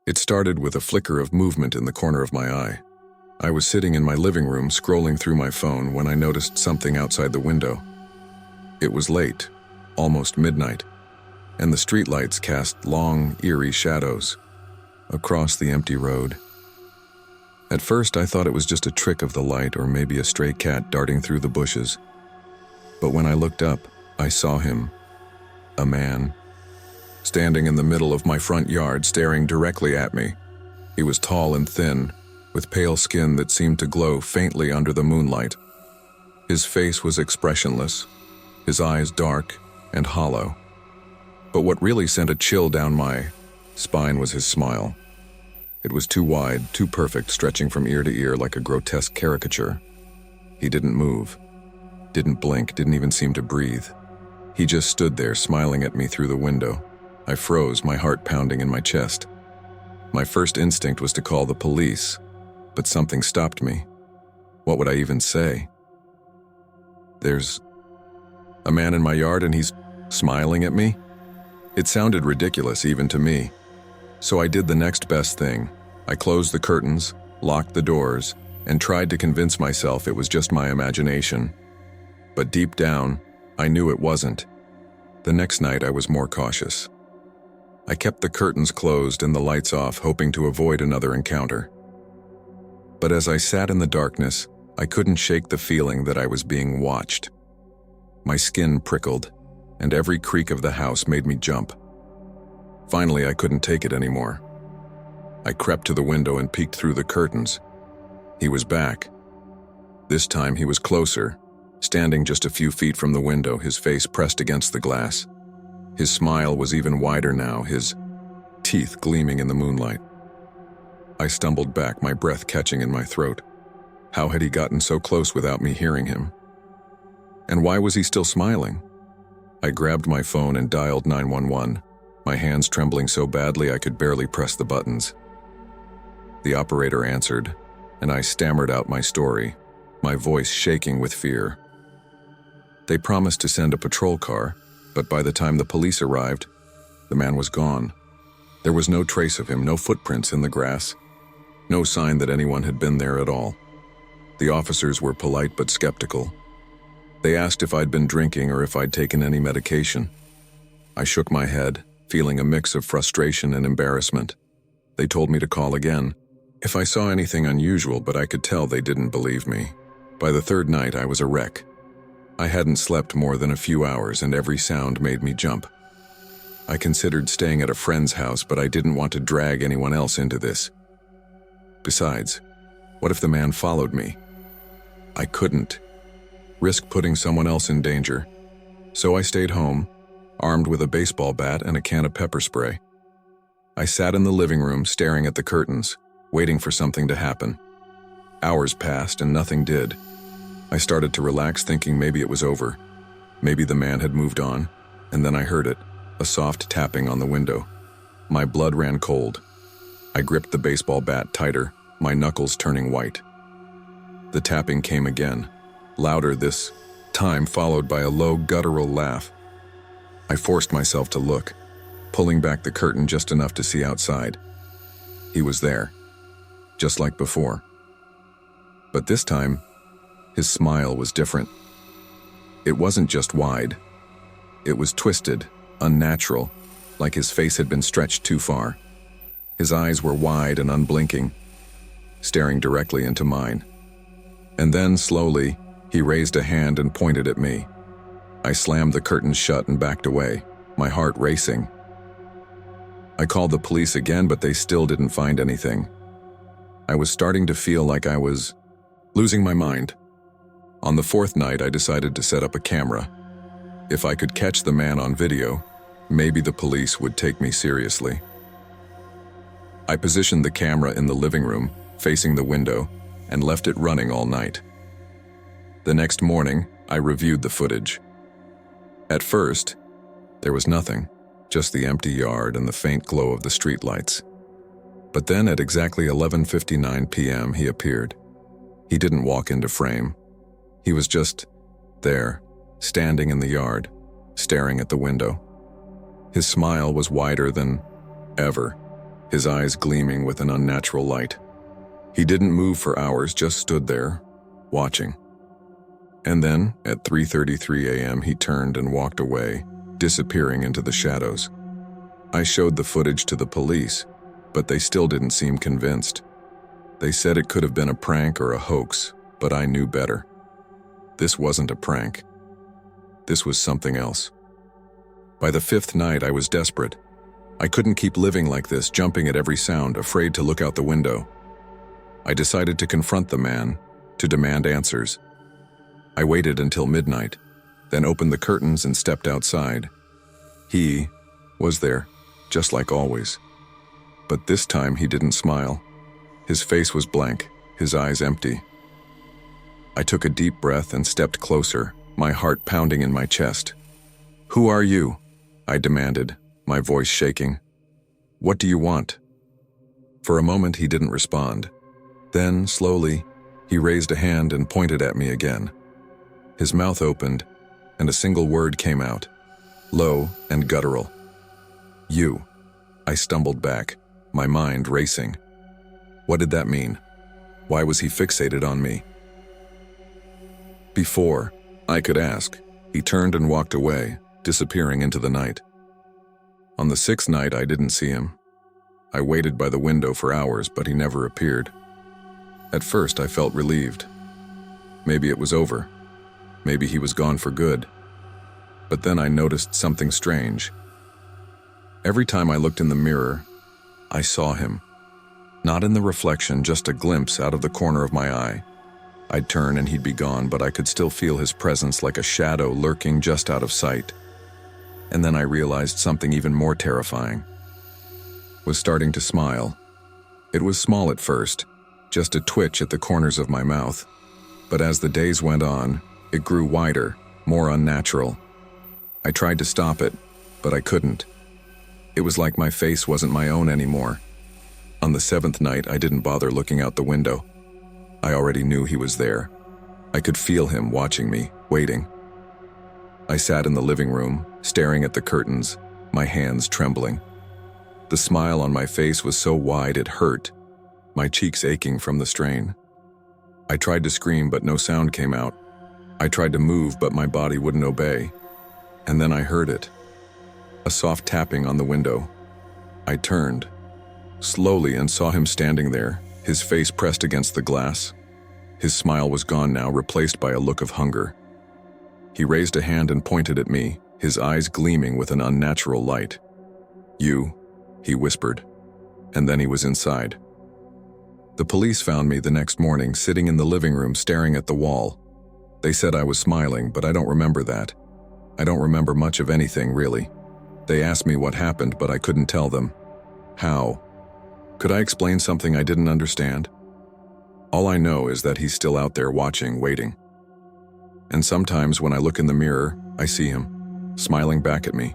It started with a flicker of movement in the corner of my eye. I was sitting in my living room scrolling through my phone when I noticed something outside the window. It was late, almost midnight, and the streetlights cast long, eerie shadows across the empty road. At first, I thought it was just a trick of the light or maybe a stray cat darting through the bushes. But when I looked up, I saw him, a man, standing in the middle of my front yard staring directly at me. He was tall and thin, with pale skin that seemed to glow faintly under the moonlight. His face was expressionless, his eyes dark and hollow. But what really sent a chill down my spine was his smile. It was too wide, too perfect, stretching from ear to ear like a grotesque caricature. He didn't move, didn't blink, didn't even seem to breathe. He just stood there, smiling at me through the window. I froze, my heart pounding in my chest. My first instinct was to call the police, but something stopped me. What would I even say? There's a man in my yard and he's smiling at me? It sounded ridiculous even to me. So I did the next best thing. I closed the curtains, locked the doors, and tried to convince myself it was just my imagination. But deep down, I knew it wasn't. The next night I was more cautious. I kept the curtains closed and the lights off, hoping to avoid another encounter. But as I sat in the darkness, I couldn't shake the feeling that I was being watched. My skin prickled, and every creak of the house made me jump. Finally, I couldn't take it anymore. I crept to the window and peeked through the curtains. He was back. This time he was closer, standing just a few feet from the window, his face pressed against the glass. His smile was even wider now, his teeth gleaming in the moonlight. I stumbled back, my breath catching in my throat. How had he gotten so close without me hearing him? And why was he still smiling? I grabbed my phone and dialed 911, my hands trembling so badly I could barely press the buttons. The operator answered, and I stammered out my story, my voice shaking with fear. They promised to send a patrol car, but by the time the police arrived, the man was gone. There was no trace of him, no footprints in the grass, no sign that anyone had been there at all. The officers were polite but skeptical. They asked if I'd been drinking or if I'd taken any medication. I shook my head, feeling a mix of frustration and embarrassment. They told me to call again if I saw anything unusual, but I could tell they didn't believe me. By the third night, I was a wreck. I hadn't slept more than a few hours, and every sound made me jump. I considered staying at a friend's house, but I didn't want to drag anyone else into this. Besides, what if the man followed me? I couldn't risk putting someone else in danger, so I stayed home, armed with a baseball bat and a can of pepper spray. I sat in the living room staring at the curtains, waiting for something to happen. Hours passed and nothing did. I started to relax, thinking maybe it was over. Maybe the man had moved on, and then I heard it, a soft tapping on the window. My blood ran cold. I gripped the baseball bat tighter, my knuckles turning white. The tapping came again, louder this time, followed by a low, guttural laugh. I forced myself to look, pulling back the curtain just enough to see outside. He was there, just like before. But this time, his smile was different. It wasn't just wide. It was twisted, unnatural, like his face had been stretched too far. His eyes were wide and unblinking, staring directly into mine. And then, slowly, he raised a hand and pointed at me. I slammed the curtains shut and backed away, my heart racing. I called the police again, but they still didn't find anything. I was starting to feel like I was losing my mind. On the fourth night, I decided to set up a camera. If I could catch the man on video, maybe the police would take me seriously. I positioned the camera in the living room, facing the window, and left it running all night. The next morning, I reviewed the footage. At first, there was nothing, just the empty yard and the faint glow of the streetlights. But then at exactly 11:59 p.m., he appeared. He didn't walk into frame. He was just there, standing in the yard, staring at the window. His smile was wider than ever, his eyes gleaming with an unnatural light. He didn't move for hours, just stood there, watching. And then, at 3:33 a.m., he turned and walked away, disappearing into the shadows. I showed the footage to the police, but they still didn't seem convinced. They said it could have been a prank or a hoax, but I knew better. This wasn't a prank. This was something else. By the 5th night, I was desperate. I couldn't keep living like this, jumping at every sound, afraid to look out the window. I decided to confront the man, to demand answers. I waited until midnight, then opened the curtains and stepped outside. He was there, just like always. But this time he didn't smile. His face was blank, his eyes empty. I took a deep breath and stepped closer, my heart pounding in my chest. "Who are you?" I demanded, my voice shaking. "What do you want?" For a moment he didn't respond. Then, slowly, he raised a hand and pointed at me again. His mouth opened, and a single word came out, low and guttural. "You." I stumbled back, my mind racing. What did that mean? Why was he fixated on me? Before I could ask, he turned and walked away, disappearing into the night. On the 6th night, I didn't see him. I waited by the window for hours, but he never appeared. At first, I felt relieved. Maybe it was over. Maybe he was gone for good. But then I noticed something strange. Every time I looked in the mirror, I saw him. Not in the reflection, just a glimpse out of the corner of my eye. I'd turn and he'd be gone, but I could still feel his presence like a shadow lurking just out of sight. And then I realized something even more terrifying. Was starting to smile. It was small at first, just a twitch at the corners of my mouth. But as the days went on, it grew wider, more unnatural. I tried to stop it, but I couldn't. It was like my face wasn't my own anymore. On the 7th night, I didn't bother looking out the window. I already knew he was there. I could feel him watching me, waiting. I sat in the living room, staring at the curtains, my hands trembling. The smile on my face was so wide it hurt, my cheeks aching from the strain. I tried to scream, but no sound came out. I tried to move, but my body wouldn't obey. And then I heard it. A soft tapping on the window. I turned, slowly, and saw him standing there, his face pressed against the glass. His smile was gone now, replaced by a look of hunger. He raised a hand and pointed at me, his eyes gleaming with an unnatural light. "You," he whispered, and then he was inside. The police found me the next morning sitting in the living room staring at the wall. They said I was smiling, but I don't remember that. I don't remember much of anything, really. They asked me what happened, but I couldn't tell them. How? Could I explain something I didn't understand? All I know is that he's still out there watching, waiting. And sometimes when I look in the mirror, I see him, smiling back at me.